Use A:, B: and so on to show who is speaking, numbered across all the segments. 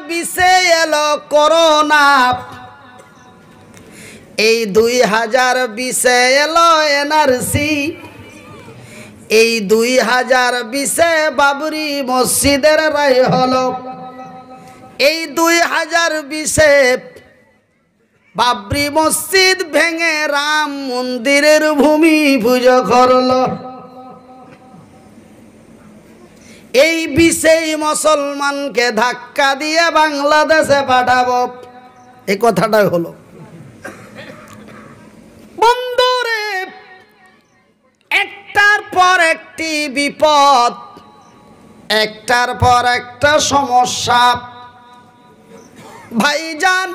A: 2020-এ এলো করোনা, এই 2020-এ এলো এনআরসি, এই 2020-এ বাবরি মসজিদের রায় হলো, এই 2020-এ বাবরি মসজিদ ভেঙে রাম মন্দিরের ভূমি পুজো করলো। এই 20-এই মুসলমানকে ধাক্কা দিয়ে বাংলাদেশে পাঠাবো, এই কথাটাই হলো। বন্ধুরে, একটার পর একটি বিপদ, একটার পর একটা সমস্যা। ভাইজান,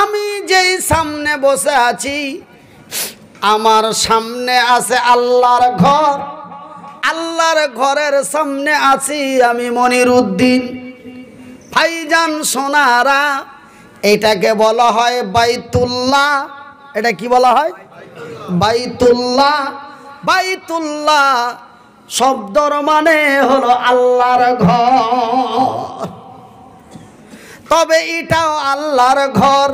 A: আমি যেই সামনে বসে আছি, আমার সামনে আছে আল্লাহর ঘর, আল্লাহর ঘরের সামনে আছি আমি মনিরউদ্দিন। ভাইজান সোনারা, এটাকে বলা হয় বাইতুল্লাহ। এটা কি বলা হয়? বাইতুল্লাহ। বাইতুল্লাহ শব্দর মানে হলো আল্লাহর ঘর। তবে এটাও আল্লাহর ঘর,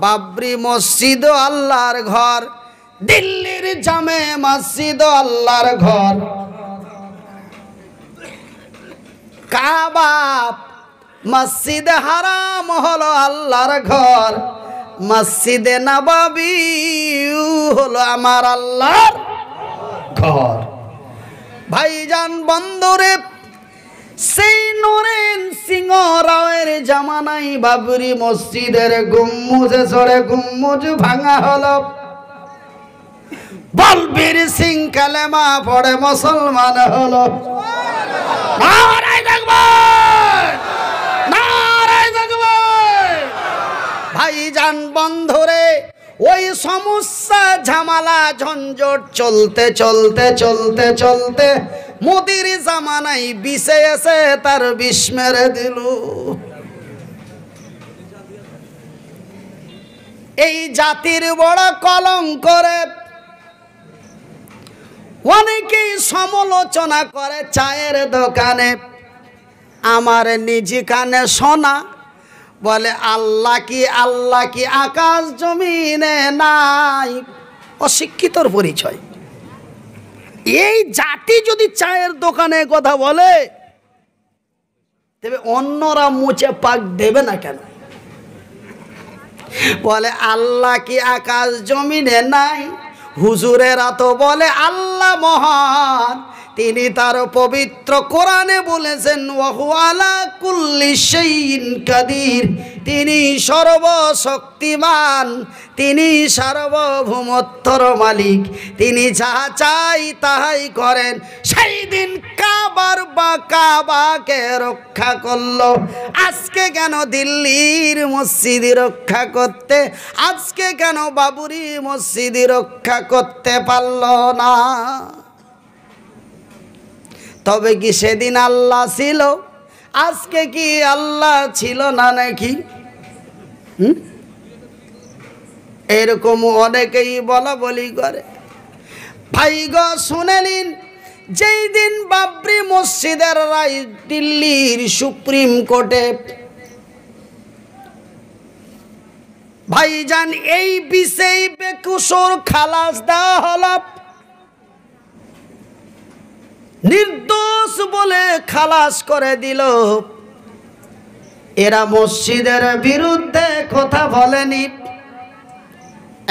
A: বাবরি মসজিদও আল্লাহর ঘর, দিল্লির জামে মসজিদও আল্লাহর ঘর, কাবা মসজিদে হারাম হলো আল্লাহর ঘর, মসজিদে নববী হলো আমার আল্লাহর ঘর। ভাইজান বন্ধুরে, সেই নরেন সিংহ রাওয়ের জামানায় বাবরি মসজিদের গুম্বুজে চড়ে গুম্বুজ ভাঙা হলো। বলবীর সিং কালেমা পড়ে মুসলমান হলো। নারায়ে তাকবীর, নারায়ে তাকবীর। ভাইজান বন্ধুরে, ওই সমস্যা ঝামেলা ঝঞ্ঝট চলতে চলতে চলতে চলতে মোদির জামানায় 20-এ এসে তার 20 মেরে দিল। এই জাতির বড় কলঙ্ক করে অনেকেই সমালোচনা করে চায়ের দোকানে। আমার নিজি কানে শোনা, বলে আল্লাহ কি আকাশ জমিনে নাই? অশিক্ষিতর পরিচয়। এই জাতি যদি চায়ের দোকানে কথা বলে, তবে অন্যরা মুচে পাক দেবে না কেন? বলে আল্লাহ কি আকাশ জমিনে নাই? হুজুরেরা তো বলে আল্লাহ মহান, তিনি তার পবিত্র কোরআনে বলেছেন ওয়াহু আলা কুল্লি শাইইন কাদির, তিনি সর্বশক্তিমান, তিনি সার্বভৌমত্বর মালিক, তিনি যাহা চাই তাহাই করেন। সেই দিন কাবাকে রক্ষা করলো, আজকে কেন দিল্লির মসজিদ রক্ষা করতে, আজকে কেন বাবরি মসজিদ রক্ষা করতে পারল না? তবে কি সেদিন আল্লাহ ছিল, আজকে কি আল্লাহ ছিল না নাকি? এরকম অনেকেই বলা বলি করে। ভাই গো শুনে নিন, যেই দিন বাবরি মসজিদের রায় দিল্লির সুপ্রিম কোর্টে, ভাইজান এই বিষয়ে বেকসুর খালাস দেওয়া হলো। নির্দোষ বলে খালাস করে দিল। এরা মসজিদের বিরুদ্ধে কথা বলেনি,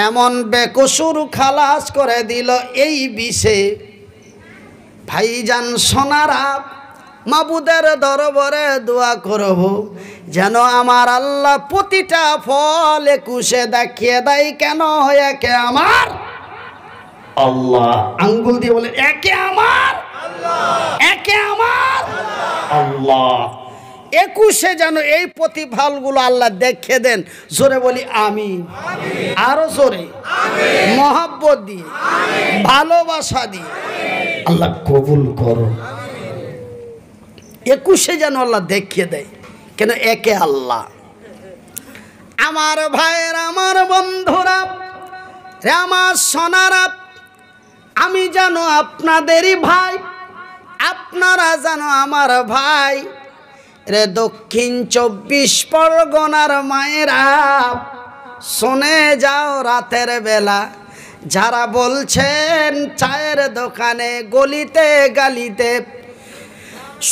A: এমন বেকসুর খালাস করে দিল। এই বিষয়ে ভাইজান সোনারা, মাবুদের দরবারে দোয়া করব যেন আমার আল্লাহ প্রতিটা ফল 21-এ দেখিয়ে দেয়। কেন? একে আমার আল্লাহ, আঙ্গুল দিয়ে বলে একে আমার আল্লাহ, একে আমার আল্লাহ। 21-এ যেন এই প্রতিফলগুলো আল্লাহ দেখিয়ে দেন। জোরে বলি আমিন, আরো জোরে, মহব্বত দিয়ে, ভালোবাসা দিয়ে আল্লাহ কবুল করো। 21-এ যেন আল্লাহ দেখিয়ে দেয়, কেন একে আল্লাহ। আমার ভাইয়ের, আমার বন্ধুরা, আমার সোনারা, আমি জানো আপনাদেরই ভাই, আপনারা জানো আমার ভাই। রে দক্ষিণ 24 পরগনার মায়েরা, শুনে যাও রাতের বেলা যারা বলছেন চায়ের দোকানে গলিতে গালিতে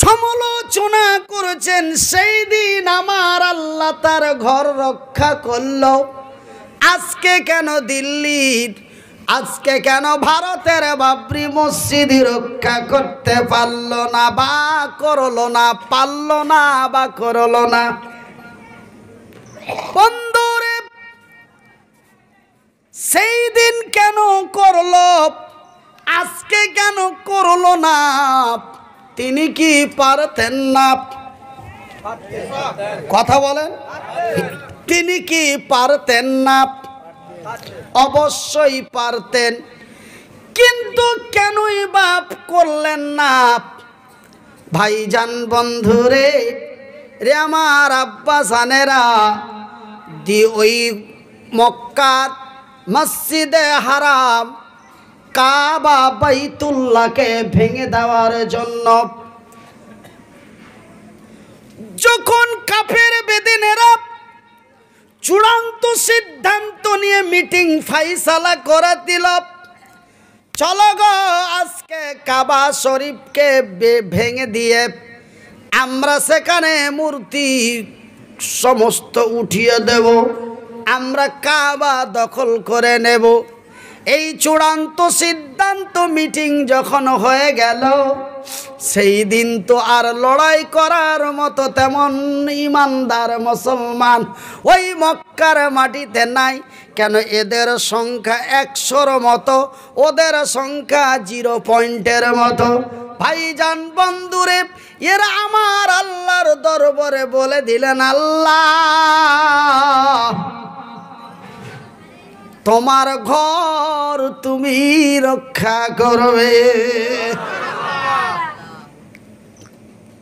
A: সমালোচনা করেছেন, সেই দিন আমার আল্লাহ তার ঘর রক্ষা করল। আজকে কেন দিল্লির, আজকে কেন ভারতের বাবরি মসজিদ রক্ষা করতে পারল না বা করল না, পারল না বা করল না? বন্ধুরে, সেই দিন কেন করলো, আজকে কেন করলো না? তিনি কি পারতেন না? কথা বলেন, তিনি কি পারতেন না? অবশ্যই পারতেন, কিন্তু কেনই বাপ করলেন না? ভাইজান বন্ধুরে রে, আমার আব্বা জানেরা, ওই মক্কার মসজিদে হারাম কাবা বাইতুল্লাহকে ভেঙে দেওয়ার জন্য যখন কাফের বেদিনেরা চূড়ান্ত সিদ্ধান্ত নিয়ে মিটিং ফাইসালা করে দিল, চলো গো আজকে কাবা শরীফকে ভেঙে দিয়ে আমরা সেখানে মূর্তি সমস্ত উঠিয়ে দেব, আমরা কাবা দখল করে নেব। এই চূড়ান্ত সিদ্ধান্ত মিটিং যখন হয়ে গেল, সেই দিন তো আর লড়াই করার মতো তেমন ইমানদার মুসলমান ওই মক্কার মাটিতে নাই। কেন? এদের সংখ্যা 100-র মতো, ওদের সংখ্যা 0 পয়েন্টের মতো। ভাইজান বন্ধুরে, এরা আমার আল্লাহর দরবারে বলে দিলেন, আল্লাহ তোমার ঘর তুমি রক্ষা করবে।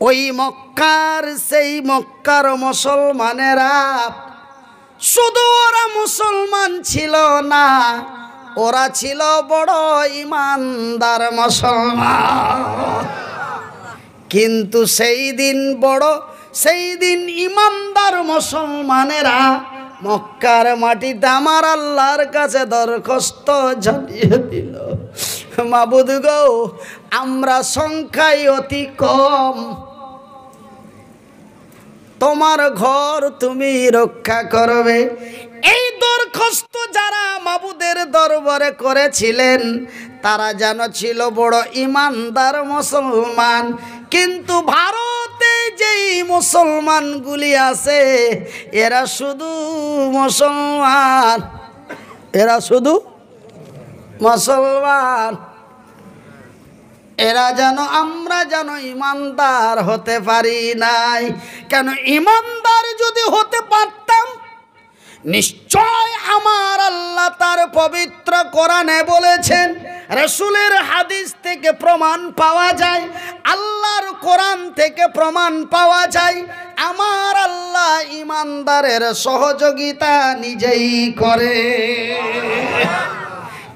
A: ওই মক্কার, সেই মক্কার মুসলমানেরা শুধু ওরা মুসলমান ছিল না, ওরা ছিল বড় ইমানদার মুসলমান। কিন্তু সেই দিন ইমানদার মুসলমানেরা মক্কার মাটিতে আমার আল্লাহর কাছে দরখাস্ত জানিয়ে দিল, মাবুদ গো, আমরা সংখ্যায় অতি কম, তোমার ঘর তুমি রক্ষা করবে। এই দরখাস্ত যারা মাবুদের দরবারে করেছিলেন তারা যেন ছিল বড় ইমানদার মুসলমান। কিন্তু ভারতে যেই মুসলমানগুলি আছে এরা শুধু মুসলমান, এরা শুধু মুসলমান, এরা যেন আমরা যেন ইমানদার হতে পারি নাই। কেন? ইমানদার যদি হতে পারতাম নিশ্চয় আমার আল্লাহ তার পবিত্র কোরআনে বলেছেন, রাসূলের হাদিস থেকে প্রমাণ পাওয়া যায়, আল্লাহর কোরআন থেকে প্রমাণ পাওয়া যায়, আমার আল্লাহ ইমানদারের সহযোগিতা নিজেই করে।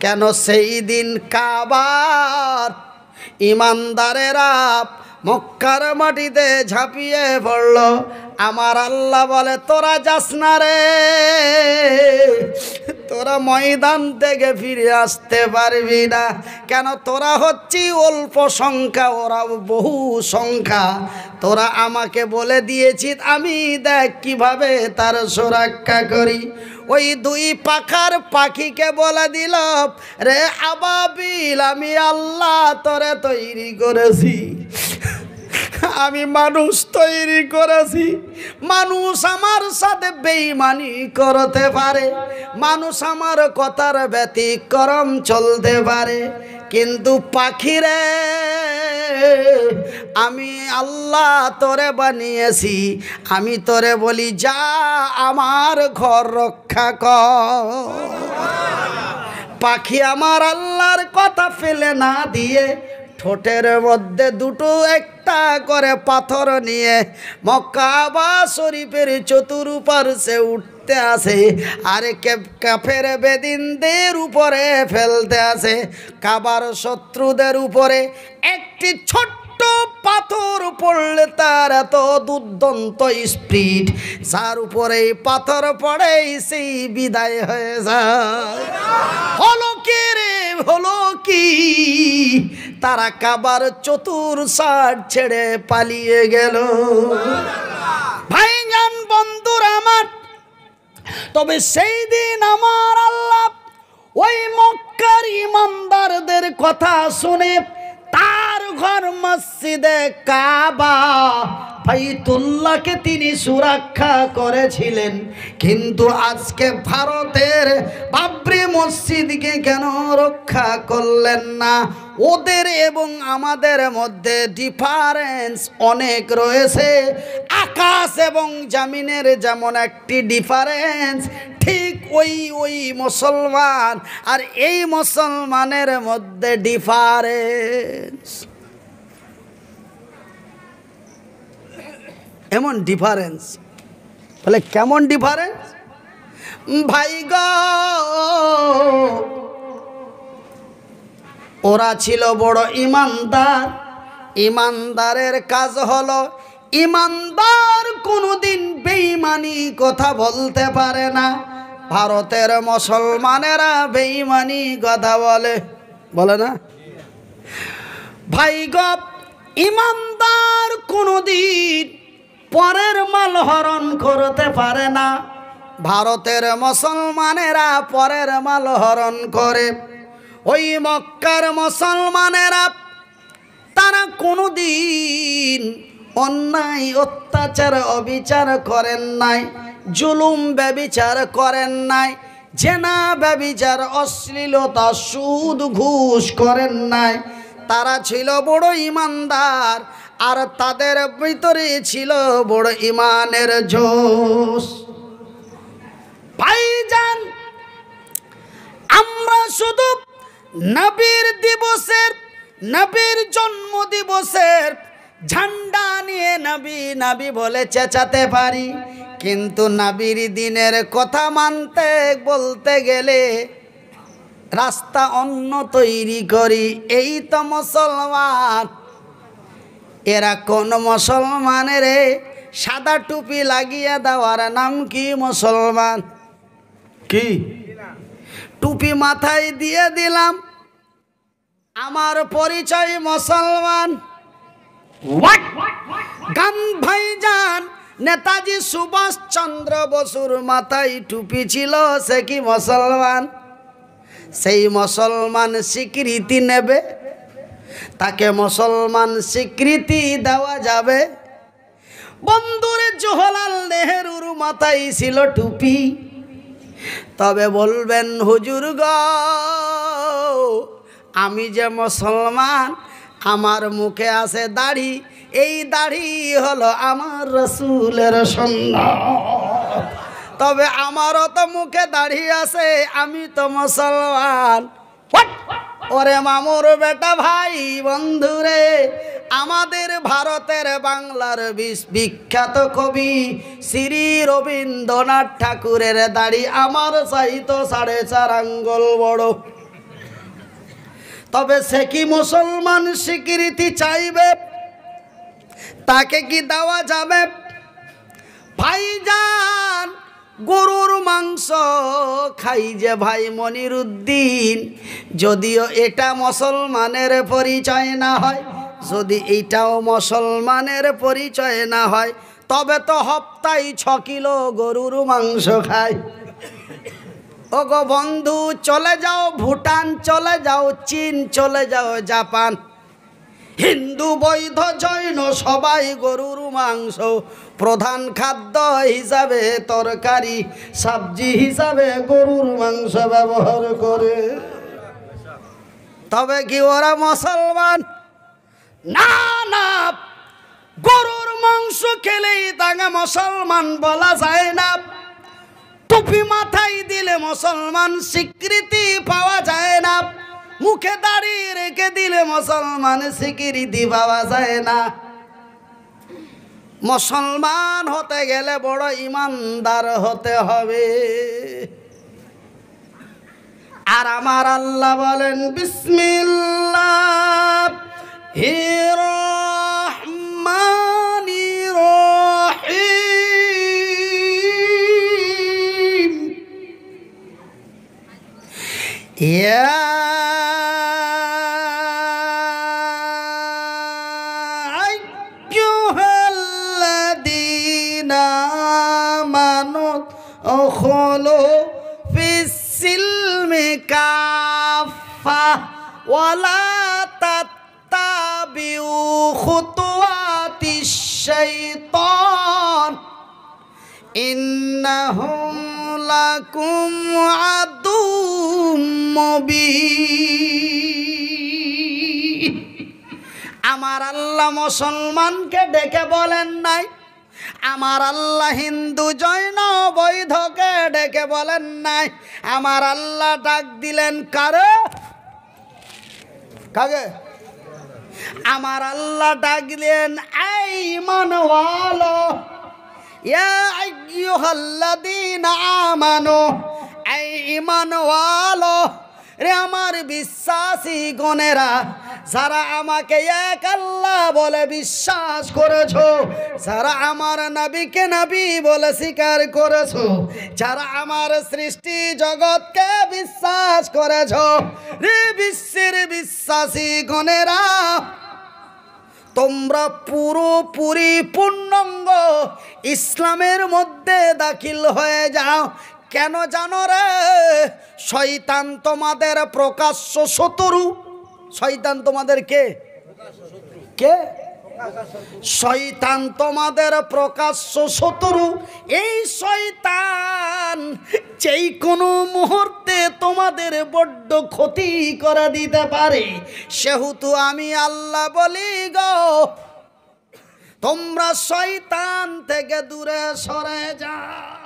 A: কেন? সেই দিন কাবার ইমানদারেরা মক্কার মাটিতে ঝাঁপিয়ে পড়ল। আমার আল্লাহ বলে, তোরা যাস না রে, তোরা ময়দান থেকে ফিরে আসতে পারবি না। কেন? তোরা হচ্ছি অল্প সংখ্যা, ওরা বহু সংখ্যা। তোরা আমাকে বলে দিয়েছিস, আমি দেখ কিভাবে তার সুরক্ষা করি। ওই 2 পাখার পাখিকে বলে দিল, রে আবাবিল, আমি আল্লাহ তোরে তৈরি করেছি, আমি মানুষ তৈরি করেছি। মানুষ আমার সাথে বেঈমানি করতে পারে, মানুষ আমার কথার ব্যতিক্রম চলতে পারে, কিন্তু পাখিরে আমি আল্লাহ তোরে বানিয়েছি। আমি তোরে বলি, যা আমার ঘর রক্ষা কর। পাখি আমার আল্লাহর কথা ফেলে না দিয়ে ঠোঁটের মধ্যে 2 একটা করে পাথর নিয়ে মক্কা শরীফের চতুর্পার্শ্বে উঠতে আসে, আরে কাফের বেদিনদের উপরে ফেলতে আসে। কাবার শত্রুদের উপরে একটি ছোট্ট পাথর পড়লে তার এত দুর্দান্ত স্পিড, যার উপরে পাথর পড়ে সেই বিদায় হয়ে যায়। হলো কি রে, হলো কি, তারা কাবার চতুর্সার ছেড়ে পালিয়ে গেল। ভাইজান বন্ধুর আমার, তবে সেই দিন আমার আল্লাহ ওই মক্কার ইমানদারদের কথা শুনে তার ঘর মসজিদে কাবা বাইতুল্লাহকে তিনি সুরক্ষা করেছিলেন। কিন্তু আজকে ভারতের বাবরি মসজিদকে কেন রক্ষা করলেন না? ওদের এবং আমাদের মধ্যে ডিফারেন্স অনেক রয়েছে। আকাশ এবং জমিনের যেমন একটি ডিফারেন্স, ঠিক ওই মুসলমান আর এই মুসলমানের মধ্যে ডিফারেন্স, এমন ডিফারেন্স। বলে কেমন ডিফারেন্স? ভাই গো, ওরা ছিল বড় ইমানদার। ইমানদারের কাজ হলো, ইমানদার কোনোদিন বেঈমানি কথা বলতে পারে না। ভারতের মুসলমানেরা বেঈমানি কথা বলে, বলে না? ভাই গো, ইমানদার কোনোদিন পরের মাল হরণ করতে পারে না। ভারতের মুসলমানেরা পরের মাল হরণ করে। ওই মক্কার মুসলমানেরা তারা কোনোদিন অন্যায় অত্যাচার অবিচার করেন নাই, জুলুম ব্যভিচার করেন নাই, জেনা ব্যভিচার অশ্লীলতা সুদ ঘুষ করেন নাই। তারা ছিল বড় ইমানদার, আর তাদের ভিতরে ছিল বড় ইমানের জোশ। ভাইজান, আমরা শুধু নবীর দিবসের, নবীর জন্ম দিবসের ঝান্ডা নিয়ে নবী নবী বলে চেঁচাতে পারি, কিন্তু নবীর দিনের কথা মানতে বলতে গেলে রাস্তা অন্য তৈরি করি। এই তো মুসলমান। এরা কোন মুসলমানের সাদা টুপি লাগিয়ে দেওয়ার নাম কি মুসলমান? কি টুপি মাথায় দিয়ে দিলাম, আমার পরিচয় মুসলমান। গান ভাইজান, নেতাজি সুভাষ চন্দ্র বসুর মাথায় টুপি ছিল, সে কি মুসলমান? সেই মুসলমান স্বীকৃতি নেবে? তাকে মুসলমান স্বীকৃতি দেওয়া যাবে? বন্ধুরে, জওহরলাল নেহরুর মাথায় ছিল টুপি, তবে বলবেন হুজুর গো, আমি যে মুসলমান, আমার মুখে আছে দাড়ি, এই দাড়ি হলো আমার রাসূলের সুন্নাত। তবে আমারও তো মুখে দাড়ি আছে, আমি তো মুসলমান। ওরে মামুর বেটা ভাই, বন্ধুরে, আমাদের ভারতের বাংলার বিখ্যাত কবি শ্রী রবীন্দ্রনাথ ঠাকুরের দাড়ি আমার চাইতো 4.5 আঙ্গুল বড়। তবে সে কি মুসলমান স্বীকৃতি চাইবে? তাকে কি দেওয়া যাবে? ভাইজান, গরুর মাংস খাই যে ভাই মনিরুদ্দিন, যদিও এটা মুসলমানের পরিচয় না হয়, যদি এইটাও মুসলমানের পরিচয় না হয়, তবে তো হপ্তায় 6 কিলো গরুর মাংস খায়। ও গো বন্ধু, চলে যাও ভুটান, চলে যাও চীন, চলে যাও জাপান, হিন্দু বৌদ্ধ জৈন সবাই গরুর মাংস প্রধান খাদ্য হিসাবে, তরকারি সবজি হিসাবে গরুর মাংস ব্যবহার করে। তবে কি ওরা মুসলমান? না না, গরুর মাংস খেলেই তাকে মুসলমান বলা যায় না। টুপি মাথায় দিলে মুসলমান স্বীকৃতি পাওয়া যায় না। মুখে দাড়ি রেখে দিলে মুসলমান স্বীকৃতি পাওয়া যায় না। মুসলমান হতে গেলে বড় ইমানদার হতে হবে। আর আমার আল্লাহ বলেন, বিসমিল্লাহির ইয়া আইয়ুহাল্লাযীনা আমানু উখলু ফিস-সিলমি কাফা ওয়ালা তাত্তাবিউ খুতুওয়াতিশ শাইতান ইন্নাহুম লাকুম আদুউম মুবিন। আমার আল্লাহ মুসলমানকে ডেকে বলেন নাই, আমার আল্লাহ হিন্দু জৈন বৈধকে ডেকে বলেন নাই, আমার আল্লাহ ডাক দিলেন কারে? কাকে? আমার আল্লাহ ডাক দিলেন এই ঈমানওয়ালো, ইয়া আইয়ুহাল্লাযীনা আমানু, এই ঈমানওয়ালো রে আমার বিশ্বাসী গণেরা, যারা আমাকে এক আল্লাহ বলে বিশ্বাস করেছো, যারা আমার নবীকে নবী বলে স্বীকার করেছো, যারা আমার সৃষ্টি জগৎকে বিশ্বাস করেছো, রে বিশ্বের বিশ্বাসী গণেরা, তোমরা পুরোপুরি পূর্ণাঙ্গ ইসলামের মধ্যে দাখিল হয়ে যাও। কেন জানো রে? শয়তান তোমাদের প্রকাশ্য শত্রু। শয়তান তোমাদের কে? কে? শয়তান তোমাদের প্রকাশ্য শত্রু। এই শয়তান যেই কোনো মুহূর্তে তোমাদের বড্ড ক্ষতি করে দিতে পারে। সেহেতু আমি আল্লাহ বলি গো, তোমরা শয়তান থেকে দূরে সরে যাও।